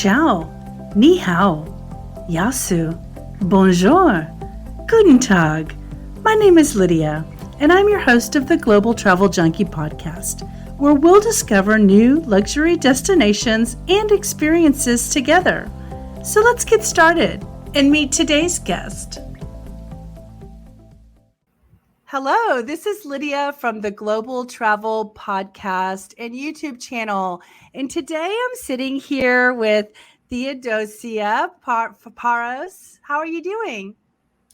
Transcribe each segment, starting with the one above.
Ciao, Ni Hao, Yasu, Bonjour, Guten Tag. My name is Lydia, and I'm your host of the Global Travel Junkie Podcast, where we'll discover new luxury destinations and experiences together. So let's get started and meet today's guest. Hello, this is Lydia from the Global Travel Podcast and YouTube channel. And today I'm sitting here with Theodossia Paros. How are you doing?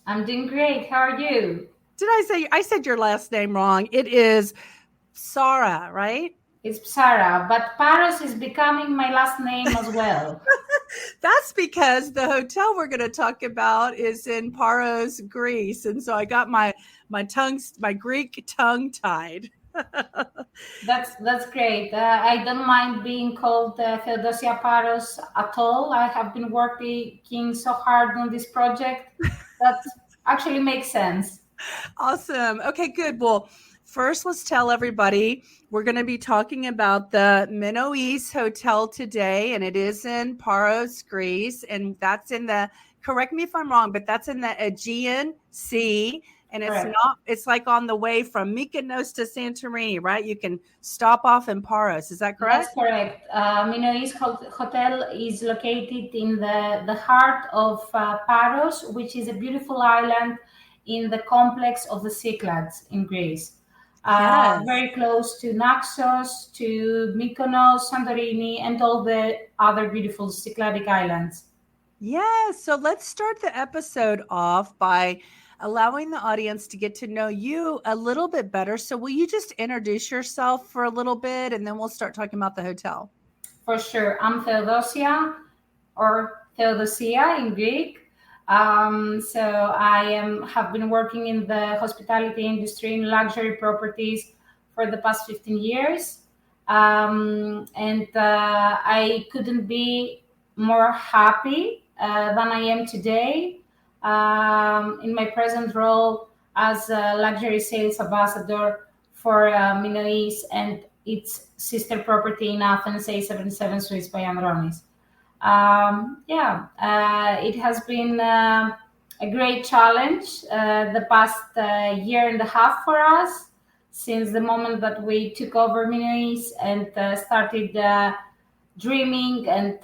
I'm doing great. How are you? I said your last name wrong. It is Psarra, right? It's Psarra, but Paros is becoming my last name as well. That's because the hotel we're going to talk about is in Paros, Greece. And so I got my Greek tongue tied. That's great. I don't mind being called Theodossia Paros at all. I have been working so hard on this project that actually makes sense. Awesome. Okay, good. Well, first, let's tell everybody we're going to be talking about the Minois Hotel today, and it is in Paros, Greece, and that's correct me if I'm wrong, but that's in the Aegean Sea, and it's like on the way from Mykonos to Santorini, right? You can stop off in Paros. Is that correct? That's correct. Minois Hotel is located in the heart of Paros, which is a beautiful island in the complex of the Cyclades in Greece. Yes. Very close to Naxos, to Mykonos, Santorini, and all the other beautiful Cycladic islands. Yes. So let's start the episode off by allowing the audience to get to know you a little bit better. So will you just introduce yourself for a little bit, and then we'll start talking about the hotel? For sure. I'm Theodossia, or Theodossia in Greek. So I have been working in the hospitality industry in luxury properties for the past 15 years. And I couldn't be more happy than I am today in my present role as a luxury sales ambassador for Minois and its sister property in Athens, A77 Suites by Andronis. It has been a great challenge the past year and a half for us, since the moment that we took over Minois and started dreaming and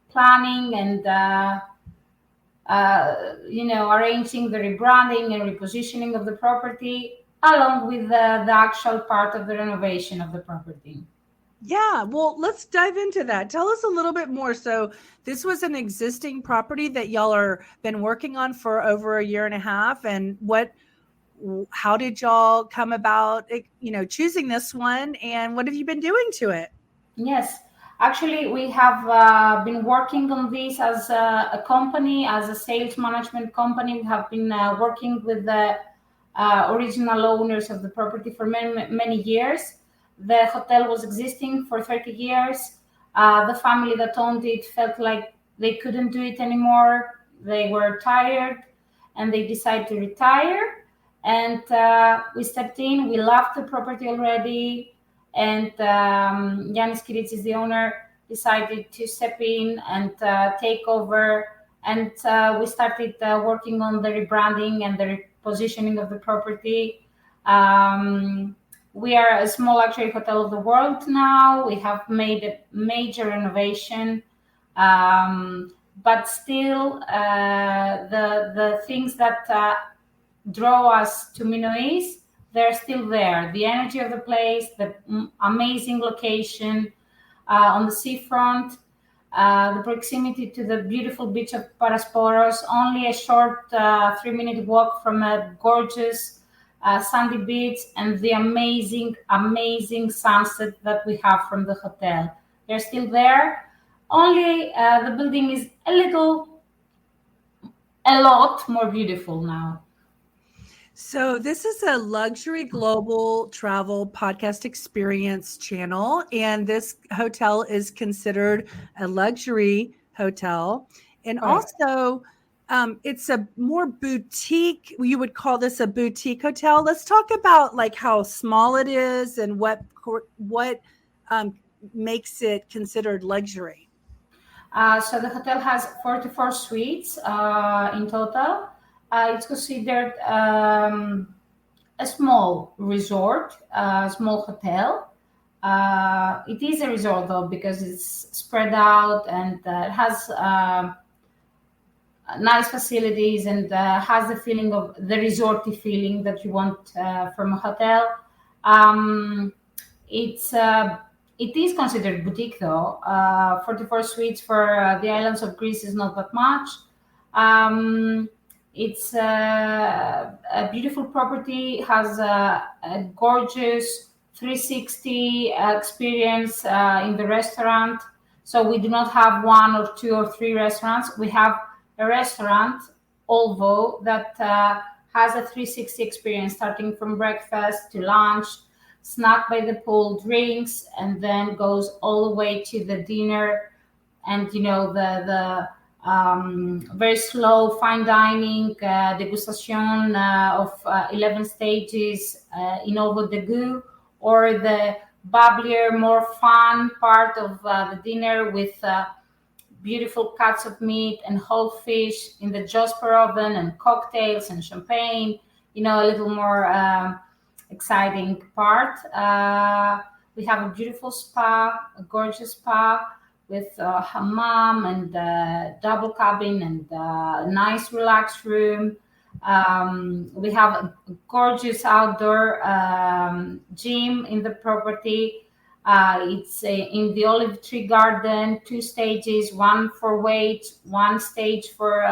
planning and arranging the rebranding and repositioning of the property, along with the actual part of the renovation of the property. Yeah, well, let's dive into that. Tell us a little bit more. So this was an existing property that y'all are been working on for over a year and a half. And how did y'all come about, choosing this one, and what have you been doing to it? Yes, actually, we have been working on this as a company, as a sales management company. We have been working with the original owners of the property for many, many years. The hotel was existing for 30 years. The family that owned it felt like they couldn't do it anymore. They were tired and they decided to retire. And we stepped in. We loved the property already. And Yannis Kiritsis, the owner, decided to step in and take over. And we started working on the rebranding and the repositioning of the property. We are a small luxury hotel of the world now. We have made a major renovation, but still the things that draw us to Minois, they're still there. The energy of the place, the amazing location on the seafront, the proximity to the beautiful beach of Parasporos, only a short 3-minute walk from a gorgeous sandy beach, and the amazing sunset that we have from the hotel. They're still there. Only the building is a lot more beautiful now. So this is a luxury global travel podcast experience channel, and this hotel is considered a luxury hotel. And also, it's a more boutique. You would call this a boutique hotel. Let's talk about like how small it is and what makes it considered luxury. So the hotel has 44 suites in total. It's considered a small resort, a small hotel. It is a resort though because it's spread out and it has nice facilities and has the feeling of the resorty feeling that you want from a hotel. Um, it's it is considered boutique though. 44 suites for the islands of Greece is not that much. Um, it's a beautiful property, has a gorgeous 360 experience in the restaurant. So we do not have one or two or three restaurants. We have a restaurant, Olvo, that has a 360 experience starting from breakfast to lunch, snack by the pool, drinks, and then goes all the way to the dinner and the very slow fine dining degustation of 11 stages in over the goo, or the bubblier, more fun part of the dinner with beautiful cuts of meat and whole fish in the Josper oven and cocktails and champagne, a little more exciting part. We have a beautiful spa, a gorgeous spa with a hammam and double cabin and a nice relaxed room. We have a gorgeous outdoor gym in the property. It's in the olive tree garden, two stages, one for weight, one stage for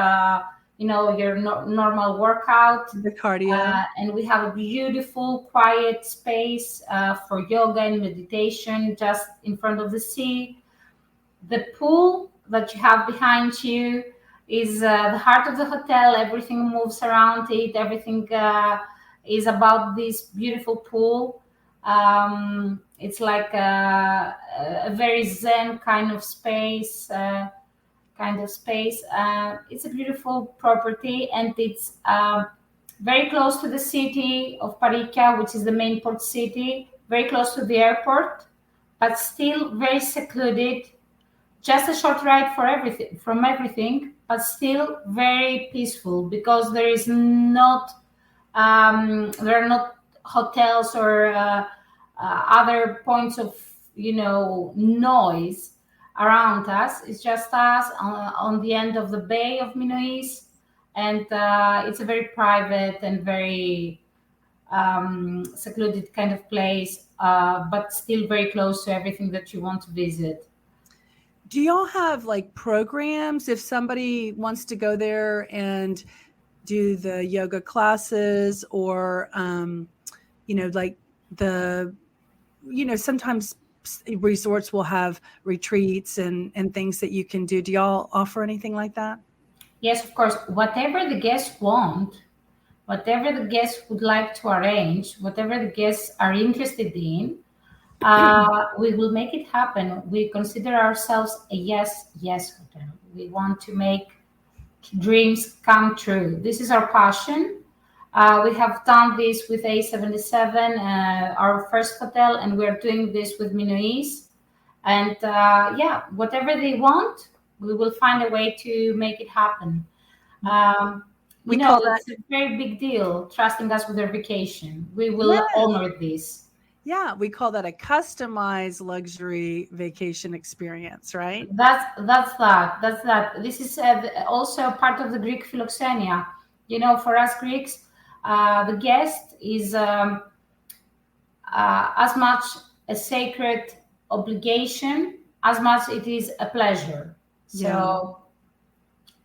your normal workout. The cardio. And we have a beautiful quiet space for yoga and meditation just in front of the sea. The pool that you have behind you is the heart of the hotel. Everything moves around it. Everything is about this beautiful pool. It's like a very zen kind of space. It's a beautiful property, and it's very close to the city of Parikia, which is the main port city, very close to the airport, but still very secluded. Just a short ride from everything, but still very peaceful because there is not there are not hotels or other points of noise around us. It's just us on the end of the bay of Minois, and it's a very private and very secluded kind of place, but still very close to everything that you want to visit. Do y'all have like programs if somebody wants to go there and do the yoga classes, or like sometimes resorts will have retreats and things that you can do. Do y'all offer anything like that? Yes, of course. Whatever the guests want, whatever the guests would like to arrange, whatever the guests are interested in, we will make it happen. We consider ourselves a yes hotel. We want to make dreams come true. This is our passion. We have done this with A77, our first hotel, and we're doing this with Minois. And whatever they want, we will find a way to make it happen. It's a very big deal, trusting us with their vacation. We will honor this. Yeah, we call that a customized luxury vacation experience, right? That's that. This is also part of the Greek philoxenia. For us Greeks, the guest is as much a sacred obligation as much it is a pleasure. So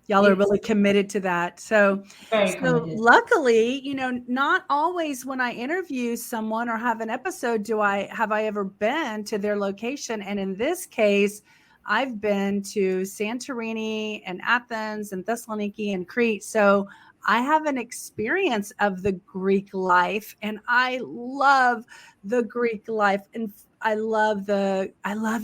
y'all are really committed to that. So luckily, not always when I interview someone or have an episode have I ever been to their location. And in this case, I've been to Santorini and Athens and Thessaloniki and Crete. So I have an experience of the Greek life, and I love the Greek life. And I love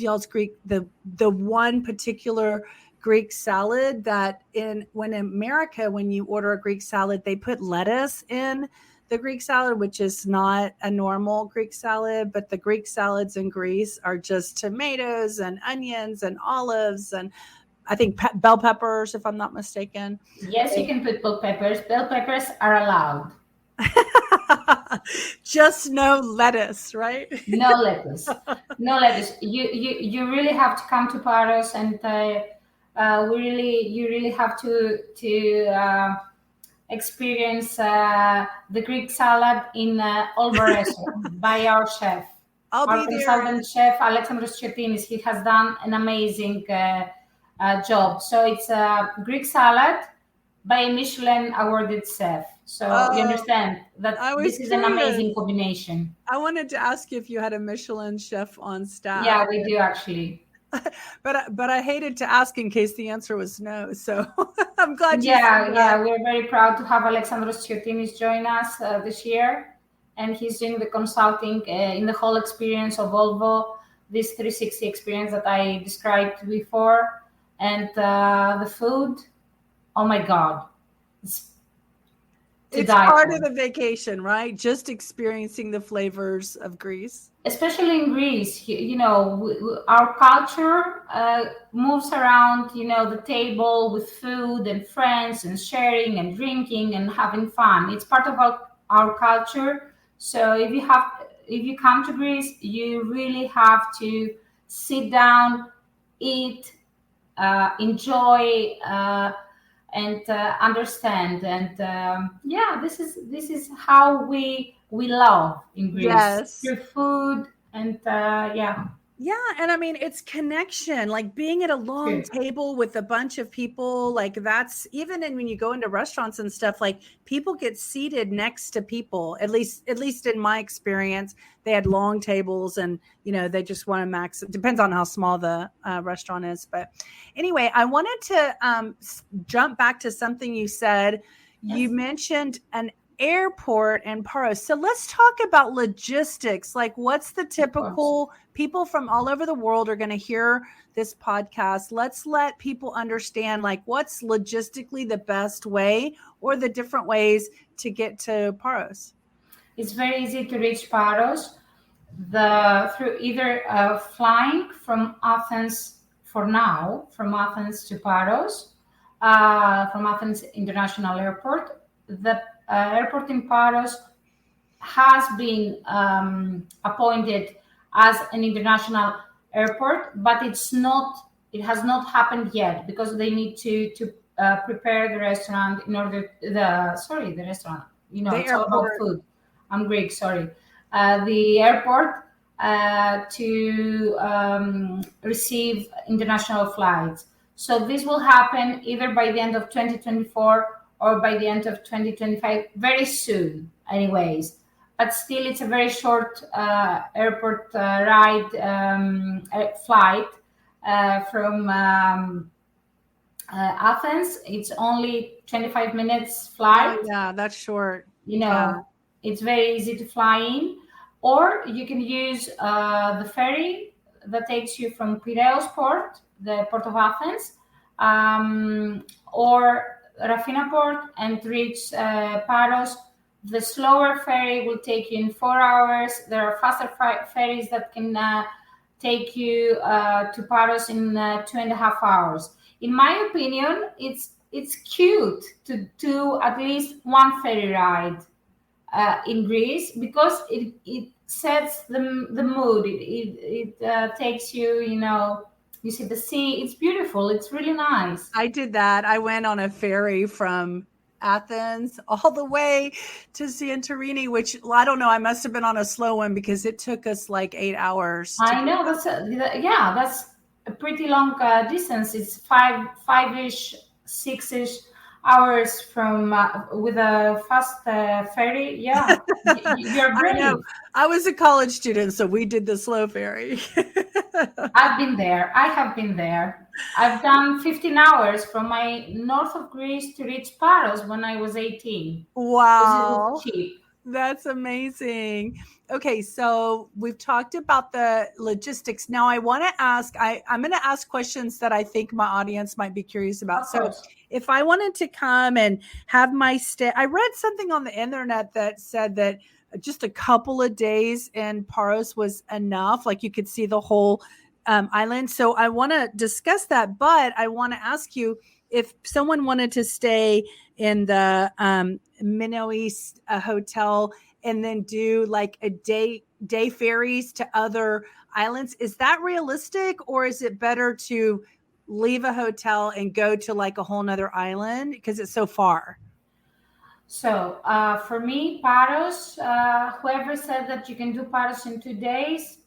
y'all's Greek, the one particular Greek salad that in America, when you order a Greek salad, they put lettuce in the Greek salad, which is not a normal Greek salad, but the Greek salads in Greece are just tomatoes and onions and olives and I think bell peppers, if I'm not mistaken. Yes, you can put bell peppers. Bell peppers are allowed. Just no lettuce, right? No lettuce. No lettuce. You really have to come to Paros, and you really have to experience the Greek salad in Olvareso by our chef. I'll Our be there. consultant chef, Alexandros Chiotinis, he has done an amazing job. So it's a Greek salad by a Michelin awarded chef. So you Oh, understand that I was this is an curious. amazing combination. I wanted to ask you if you had a Michelin chef on staff, Yeah, we do actually. but I hated to ask in case the answer was no. So I'm glad you said Yeah, that. yeah, we're very proud to have Alexandros Chiotinis join us this year, and he's doing the consulting in the whole experience of Volvo, this 360 experience that I described before, and the food. Oh my God, it's to It's die part for. of the vacation, right? Just experiencing the flavors of Greece. Especially in Greece, our culture moves around, the table with food and friends and sharing and drinking and having fun. It's part of our culture. So if you come to Greece, you really have to sit down, eat, enjoy, and understand. And yeah, this is how we love in Greece Yes. through food and yeah, Yeah, and I mean it's connection, like being at a long true. table with a bunch of people, like that's even when you go into restaurants and stuff, like people get seated next to people. At least in my experience, they had long tables and they just want to max it depends on how small the restaurant is. But anyway, I wanted to jump back to something you said. You Yes, mentioned an airport and Paros. So let's talk about logistics. Like what's the of course. typical people from all over the world are going to hear this podcast. Let's let people understand like what's logistically the best way or the different ways to get to Paros. It's very easy to reach Paros through either flying from Athens for now, from Athens to Paros, from Athens International Airport. The airport in Paros has been appointed as an international airport, but it has not happened yet because they need to prepare the restaurant in order the restaurant. The It's all about airport. food. I'm Greek, sorry. The airport to receive international flights. So this will happen either by the end of 2024 or by the end of 2025, very soon, anyways. But still, it's a very short airport ride flight from Athens. It's only 25 minutes Oh flight. yeah, that's short. You Yeah. know, it's very easy to fly in, or you can use the ferry that takes you from Piraeus port, the port of Athens, or Rafina port and reach Paros. The slower ferry will take you in 4 hours. There are faster ferries that can take you to Paros in 2.5 hours. In my opinion, it's cute to do at least one ferry ride in Greece because it sets the mood. It takes you, you see the sea. It's beautiful. It's really nice. I did that. I went on a ferry from Athens all the way to Santorini, which I don't know. I must have been on a slow one because it took us like 8 hours to I get. know that's a pretty long distance. It's five-ish, 6-ish hours from with a fast ferry. Yeah, you're I know. brave. I was a college student, so we did the slow ferry. I've been there. I have been there. I've done 15 hours from my north of Greece to reach Paros when I was 18 because it was Wow. cheap. That's amazing. Okay, so we've talked about the logistics. Now I want to ask, I'm going to ask questions that I think my audience might be curious about. Of So course. if I wanted to come and have my stay, I read something on the internet that said that just a couple of days in Paros was enough. Like you could see the whole island. So I want to discuss that, but I want to ask you if someone wanted to stay in the Minois hotel and then do like a day ferries to other islands. Is that realistic, or is it better to leave a hotel and go to like a whole nother island because it's so far? So for me, Paros, whoever said that you can do Paros in 2 days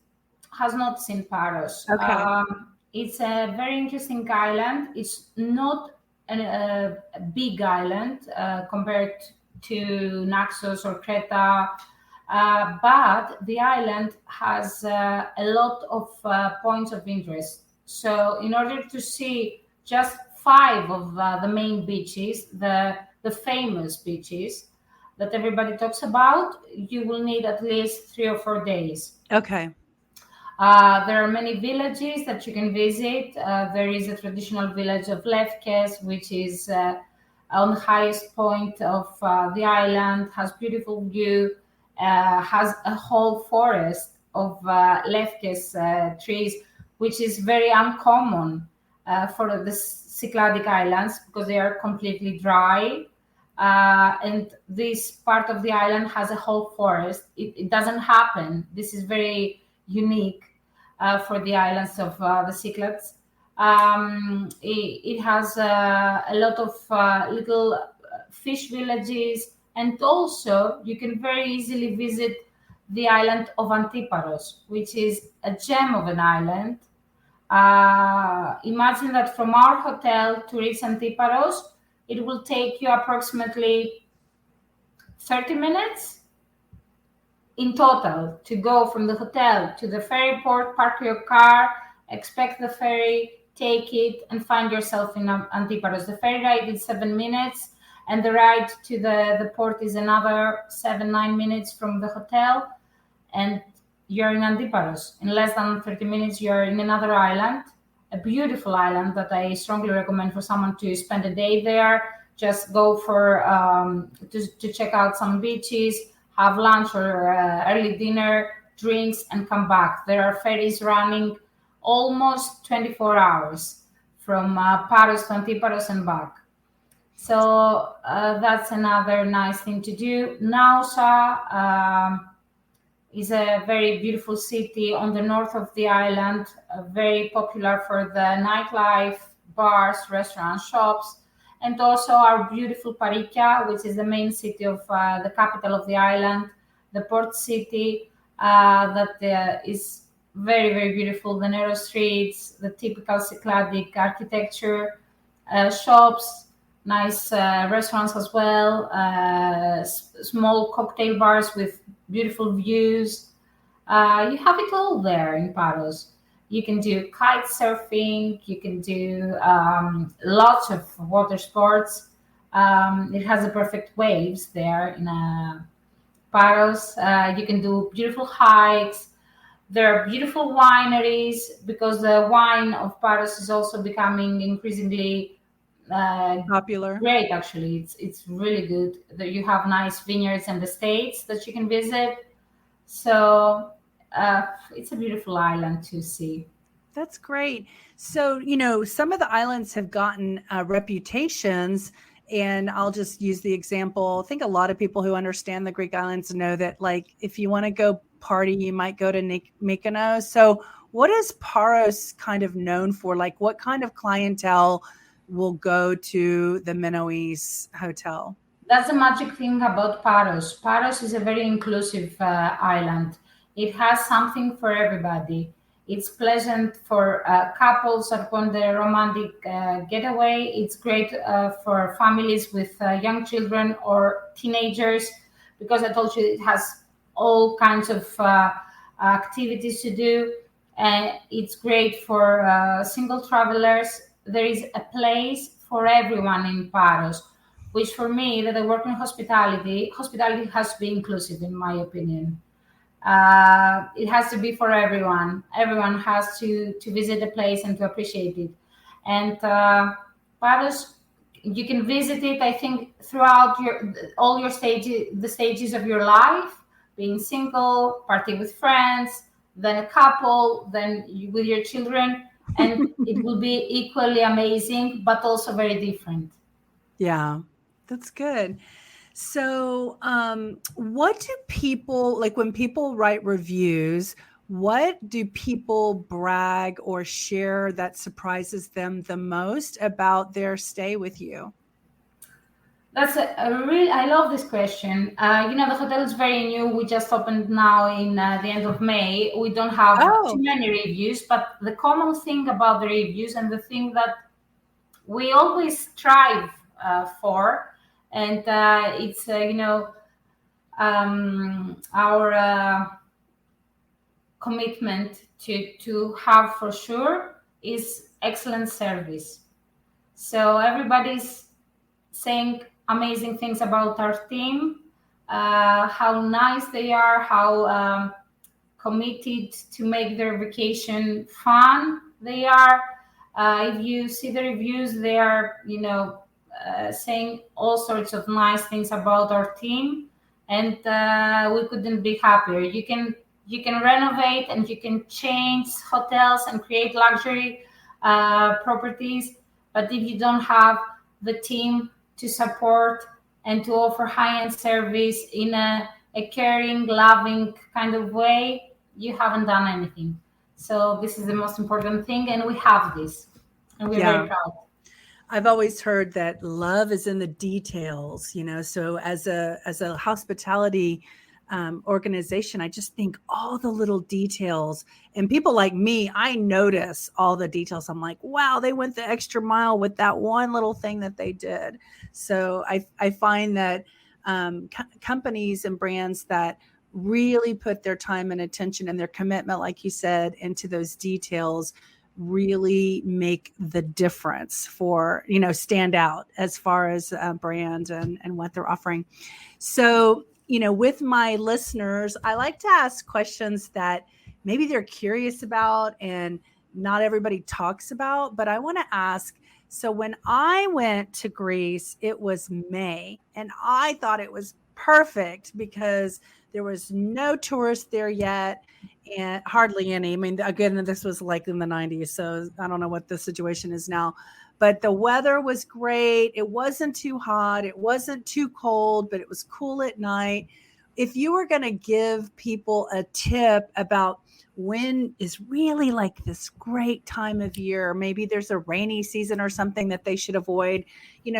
has not seen Paros. Okay. It's a very interesting island. It's not a big island compared to Naxos or Creta, but the island has a lot of points of interest. So, in order to see just five of the main beaches, the famous beaches that everybody talks about, you will need at least 3 or 4 days. Okay. There are many villages that you can visit. There is a traditional village of Lefkes, which is on the highest point of the island, has beautiful view, has a whole forest of Lefkes trees, which is very uncommon for the Cycladic islands because they are completely dry. And this part of the island has a whole forest. It doesn't happen. This is very unique for the islands of the Cyclades. It has a lot of little fish villages, and also you can very easily visit the island of Antiparos, which is a gem of an island. Imagine that from our hotel to reach Antiparos, it will take you approximately 30 minutes in total to go from the hotel to the ferry port, park your car, expect the ferry, take it, and find yourself in Antiparos. The ferry ride is 7 minutes, and the ride to the port is another 7-9 minutes from the hotel, and you're in Antiparos. In less than 30 minutes, you're in another island, a beautiful island that I strongly recommend for someone to spend a day there. Just go for to check out some beaches, have lunch or early dinner, drinks, and come back. There are ferries running almost 24 hours from Paros to Antiparos and back. So that's another nice thing to do. Nausa is a very beautiful city on the north of the island, very popular for the nightlife, bars, restaurants, shops, and also our beautiful Parikia, which is the main city of the capital of the island, the port city that is very, very beautiful. The narrow streets, the typical Cycladic architecture, shops, nice restaurants as well, small cocktail bars with beautiful views. You have it all there in Paros. You can do kite surfing. You can do lots of water sports. It has the perfect waves there in Paros. You can do beautiful hikes. There are beautiful wineries because the wine of Paros is also becoming increasingly Popular. great. Actually, it's really good. You have nice vineyards and estates that you can visit. So it's a beautiful island to see. That's great. So, some of the islands have gotten reputations, and I'll just use the example. I think a lot of people who understand the Greek islands know that, like, if you want to go party, you might go to Mykonos. So, what is Paros kind of known for? Like, what kind of clientele will go to the Minois Hotel? That's the magic thing about Paros. Paros is a very inclusive island. It has something for everybody. It's pleasant for couples that want a romantic getaway. It's great for families with young children or teenagers because I told you it has all kinds of activities to do. It's great for single travelers. There is a place for everyone in Paros, which for me, that I work in hospitality has to be inclusive, in my opinion. It has to be for everyone. Everyone has to visit the place and to appreciate it. And Paros, you can visit it, I think, throughout all your stages, the stages of your life, being single, partying with friends, then a couple, then with your children, and it will be equally amazing, but also very different. Yeah, that's good. So, what do people like when people write reviews? What do people brag or share that surprises them the most about their stay with you? That's a real. I love this question. The hotel is very new. We just opened now in the end of May. We don't have too Oh, many reviews, but the common thing about the reviews and the thing that we always strive for, and it's our commitment to have for sure is excellent service. So everybody's saying amazing things about our team, how nice they are, how committed to make their vacation fun they are. If you see the reviews, they are, saying all sorts of nice things about our team, and we couldn't be happier. You can renovate and you can change hotels and create luxury properties, but if you don't have the team to support and to offer high-end service in a caring, loving kind of way, you haven't done anything. So this is the most important thing, and we have this, and we're yeah. very proud. I've always heard that love is in the details, So as a hospitality organization, I just think all the little details. And people like me, I notice all the details. I'm like, wow, they went the extra mile with that one little thing that they did. So I find that companies and brands that really put their time and attention and their commitment, like you said, into those details really make the difference for, stand out as far as a brand and what they're offering. So, with my listeners, I like to ask questions that maybe they're curious about and not everybody talks about, but I want to ask. So when I went to Greece, it was May, and I thought it was perfect because there was no tourists there yet and hardly any. I mean, again, this was like in the 90s, so I don't know what the situation is now. But the weather was great. It wasn't too hot. It wasn't too cold, but it was cool at night. If you were going to give people a tip about when is really like this great time of year, maybe there's a rainy season or something that they should avoid,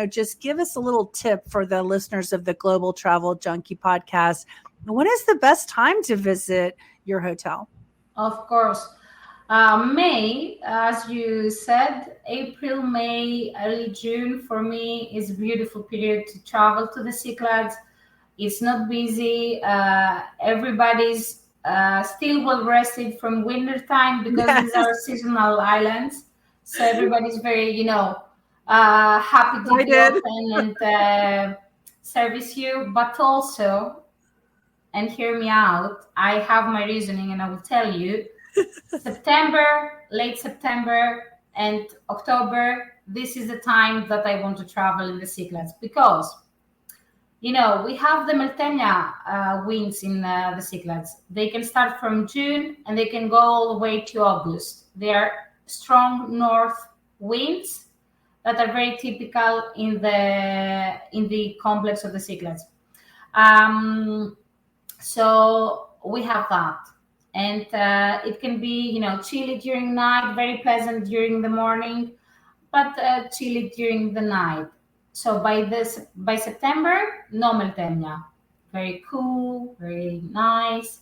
just give us a little tip for the listeners of the Global Travel Junkie Podcast. When is the best time to visit your hotel? Of course. May, as you said, April, May, early June for me is a beautiful period to travel to the Cyclades. It's not busy. Everybody's still well rested from winter time because these are Yes, seasonal islands. So everybody's very, happy to I be did. open and service you. But also, and hear me out, I have my reasoning and I will tell you. September, late September, and October, this is the time that I want to travel in the Cyclades because, we have the Meltenia winds in the Cyclades. They can start from June and they can go all the way to August. They are strong north winds that are very typical in the complex of the Cyclades. So we have that. And it can be, chilly during night, very pleasant during the morning, but chilly during the night. So by September, no Meltenia. Very cool, very nice.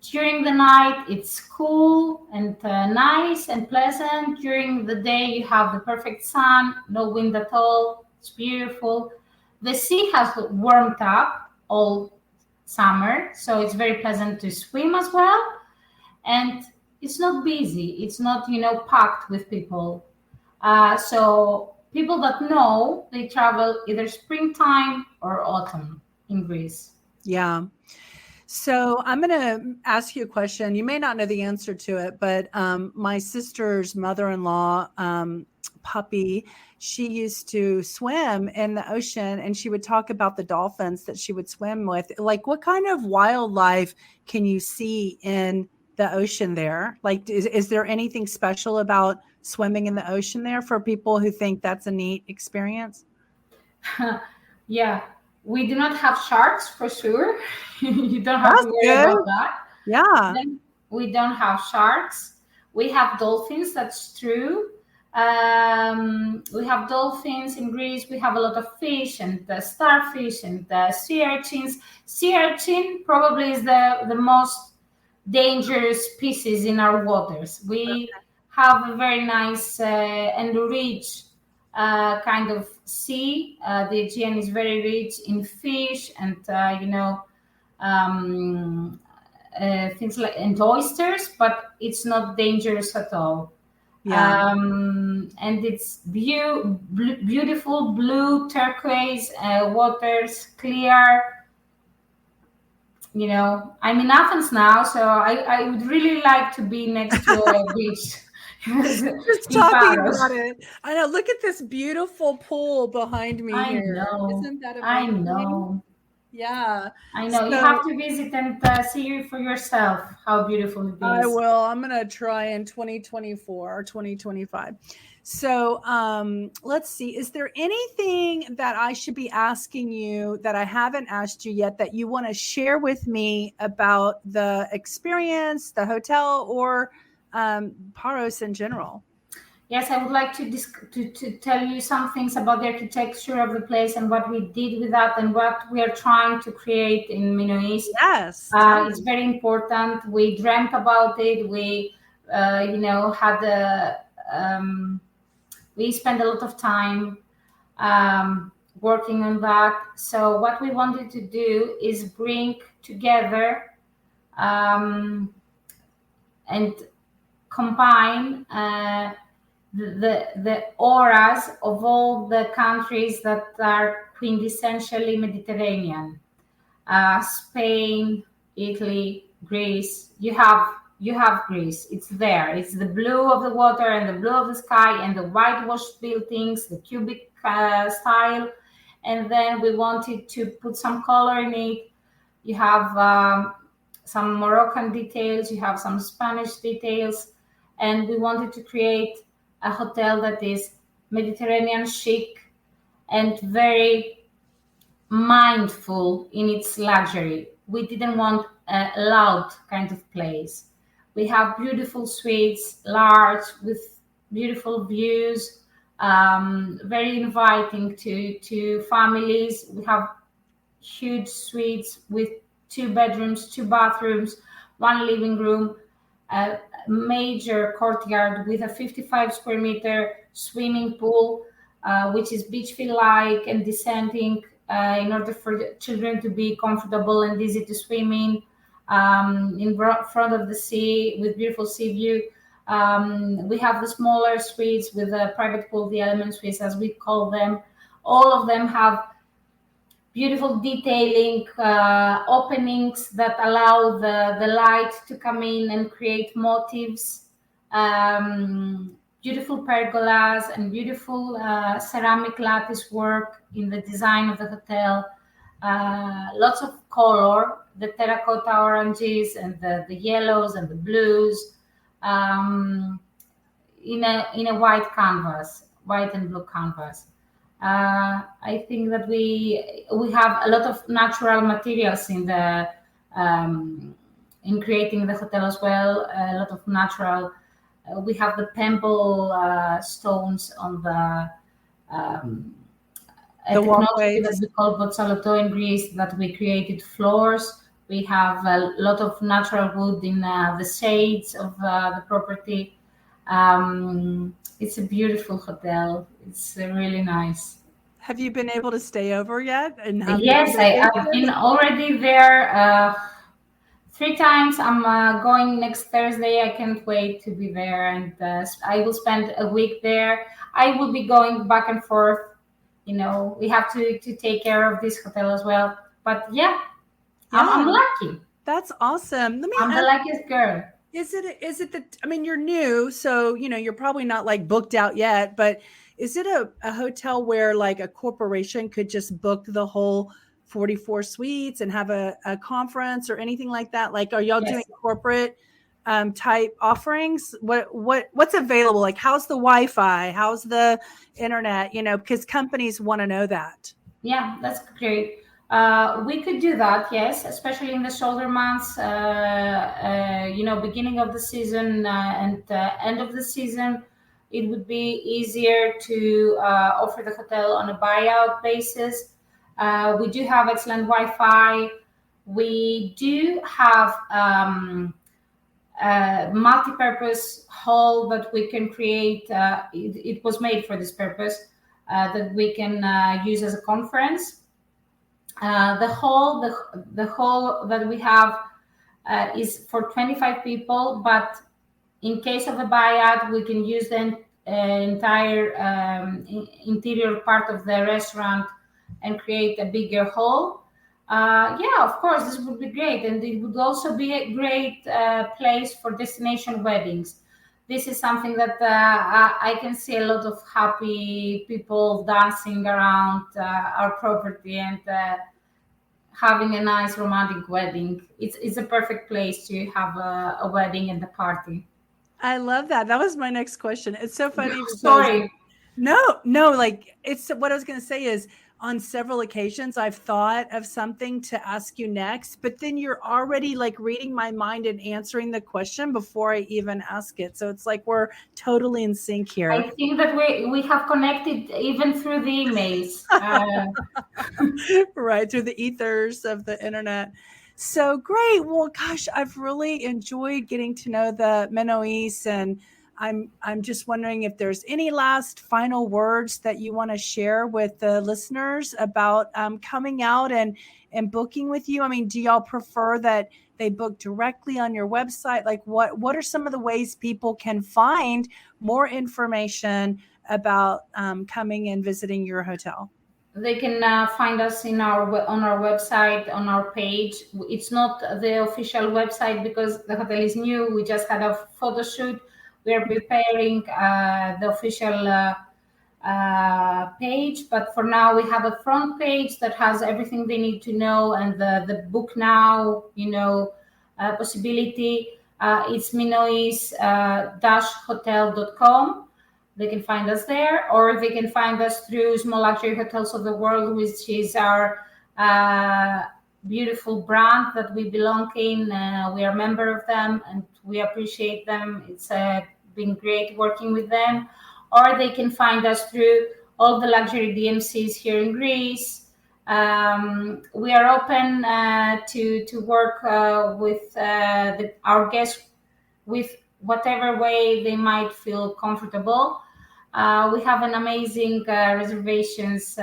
During the night, it's cool and nice and pleasant. During the day, you have the perfect sun, no wind at all. It's beautiful. The sea has warmed up all summer, so it's very pleasant to swim as well. And it's not busy. It's not, packed with people. So people that know, they travel either springtime or autumn in Greece. Yeah. So I'm going to ask you a question. You may not know the answer to it, but my sister's mother-in-law, Puppy, she used to swim in the ocean, and she would talk about the dolphins that she would swim with. Like, what kind of wildlife can you see in the the ocean there? Like, is there anything special about swimming in the ocean there for people who think that's a neat experience? Yeah, we do not have sharks for sure. You don't have to That's worry good. about that. Yeah. Then we don't have sharks. We have dolphins, that's true. We have dolphins in Greece. We have a lot of fish and starfish and sea urchins. Sea urchin probably is the most dangerous species in our waters. We have a very nice and rich kind of sea. The Aegean is very rich in fish and um, things like and oysters, but it's not dangerous at all. Yeah. And it's beautiful blue turquoise waters, clear. I'm in Athens now, so I would really like to be next to a beach. Just In talking Paros. about it. I know. Look at this beautiful pool behind me I here. know. Isn't that I amazing? know. Yeah. I know. You So have to visit and see for yourself how beautiful it I is. will. I'm going to try in 2024 or 2025. So let's see. Is there anything that I should be asking you that I haven't asked you yet that you want to share with me about the experience, the hotel, or Paros in general? Yes, I would like to tell you some things about the architecture of the place and what we did with that and what we are trying to create in Minois. Yes. Tell It's me. very important. We dreamt about it. We, had we spent a lot of time working on that. So what we wanted to do is bring together and combine the auras of all the countries that are quintessentially Mediterranean. Spain, Italy, Greece. You have Greece. It's there. It's the blue of the water and the blue of the sky and the whitewashed buildings, the cubic style. And then we wanted to put some color in it. You have some Moroccan details. You have some Spanish details, and we wanted to create a hotel that is Mediterranean chic and very mindful in its luxury. We didn't want a loud kind of place. We have beautiful suites, large, with beautiful views, very inviting to families. We have huge suites with 2 bedrooms, 2 bathrooms, 1 living room, a major courtyard with a 55 square meter swimming pool, which is beach feel like and descending in order for the children to be comfortable and easy to swim in front of the sea with beautiful sea view. We have the smaller suites with a private pool, the element suites as we call them. All of them have beautiful detailing, openings that allow the light to come in and create motifs, beautiful pergolas and beautiful ceramic lattice work in the design of the hotel. Lots of color, the terracotta oranges and the yellows and the blues, in a white and blue canvas. I think that we have a lot of natural materials in creating the hotel as well. A lot of natural. We have the pebble stones on the a The technology that walkways. we call Botsaloto in Greece that we created floors. We have a lot of natural wood in the shades of the property. It's a beautiful hotel. It's really nice. Have you been able to stay over yet and have your Yes, own I've vacation? been already there 3 times. I'm going next Thursday. I can't wait to be there, and I will spend a week there. I will be going back and forth. We have to take care of this hotel as well. But yeah, I'm Yeah, lucky. that's awesome. Let me I'm the ask, luckiest girl. is it that, I mean, you're new, so, you're probably not like booked out yet, but is it a hotel where like a corporation could just book the whole 44 suites and have a conference or anything like that? Like, are y'all doing Yes. corporate type offerings? What's available? Like, how's the Wi-Fi? How's the internet? Because companies want to know that. Yeah, that's great. We could do that, yes, especially in the shoulder months, beginning of the season and end of the season. It would be easier to offer the hotel on a buyout basis. We do have excellent Wi-Fi. We do have a multi-purpose hall that we can create. It was made for this purpose, that we can use as a conference. The hall that we have is for 25 people, but in case of a buyout, we can use the entire interior part of the restaurant and create a bigger hall. Yeah, of course, this would be great, and it would also be a great place for destination weddings. This is something that I can see a lot of happy people dancing around our property and having a nice romantic wedding. It's a perfect place to have a wedding and a party. I love that. That was my next question. It's so funny because Sorry. no, like it's what I was going to say is on several occasions I've thought of something to ask you next, but then you're already like reading my mind and answering the question before I even ask it. So it's like we're totally in sync here. I think that we have connected even through the emails. Right, through the ethers of the internet. So great. Well, gosh, I've really enjoyed getting to know the Minois, and I'm just wondering if there's any last final words that you want to share with the listeners about coming out and booking with you. I mean, do y'all prefer that they book directly on your website? Like, what are some of the ways people can find more information about coming and visiting your hotel? They can find us on our website, on our page. It's not the official website because the hotel is new. We just had a photo shoot. We are preparing the official page, but for now we have a front page that has everything they need to know, and the book now possibility. It's minois-hotel.com. They can find us there, or they can find us through Small Luxury Hotels of the World, which is our beautiful brand that we belong in. We are a member of them and we appreciate them. It's been great working with them. Or they can find us through all the luxury DMCs here in Greece. We are open to work with our guests with whatever way they might feel comfortable. We have an amazing reservations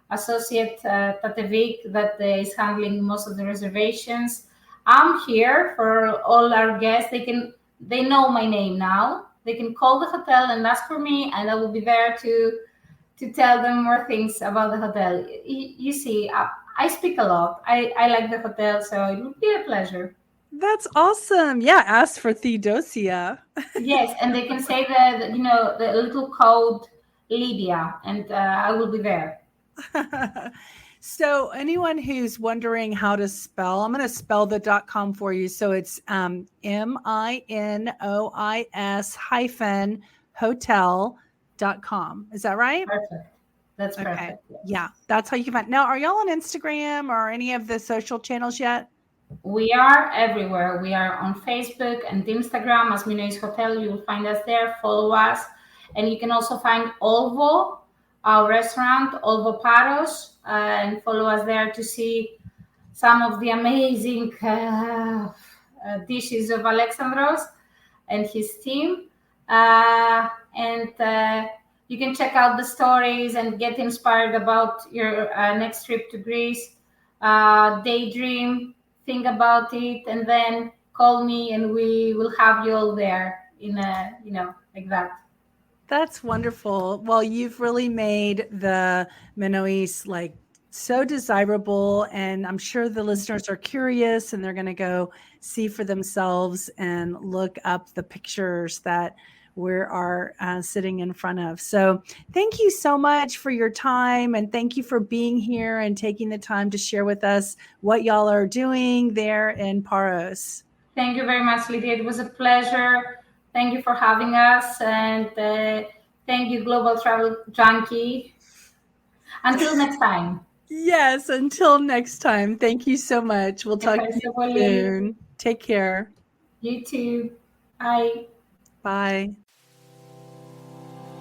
associate, Tatevic, that is handling most of the reservations. I'm here for all our guests. They know my name now. They can call the hotel and ask for me, and I will be there to tell them more things about the hotel. You see, I speak a lot. I like the hotel, so it would be a pleasure. That's awesome. Yeah, ask for Theodossia. Yes, and they can say the little code Lydia, and I will be there. So anyone who's wondering how to spell, I'm going to spell the .com for you. So it's MINOIS-hotel.com. Is that right? Perfect. That's perfect. Okay. Yeah, that's how you can find. Now, are y'all on Instagram or any of the social channels yet? We are everywhere. We are on Facebook and Instagram as Minois Hotel. You will find us there. Follow us. And you can also find Olvo, our restaurant, Olvo Paros, and follow us there to see some of the amazing dishes of Alexandros and his team. And you can check out the stories and get inspired about your next trip to Greece. Daydream, think about it, and then call me and we will have you all there in like that. That's wonderful. Well, you've really made the Minois like so desirable, and I'm sure the listeners are curious and they're going to go see for themselves and look up the pictures that we are sitting in front of. So thank you so much for your time, and thank you for being here and taking the time to share with us what y'all are doing there in Paros. Thank you very much, Lydia. It was a pleasure. Thank you for having us, and thank you, Global Travel Junkie. Until next time. Yes, until next time. Thank you so much. We'll talk to you soon. Take care. You too. Bye. Bye.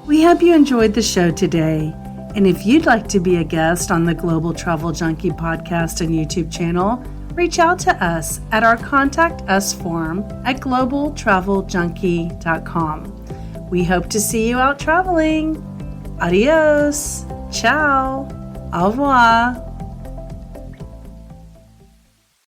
We hope you enjoyed the show today. And if you'd like to be a guest on the Global Travel Junkie Podcast and YouTube channel, reach out to us at our Contact Us form at globaltraveljunkie.com. We hope to see you out traveling. Adios. Ciao. Au revoir.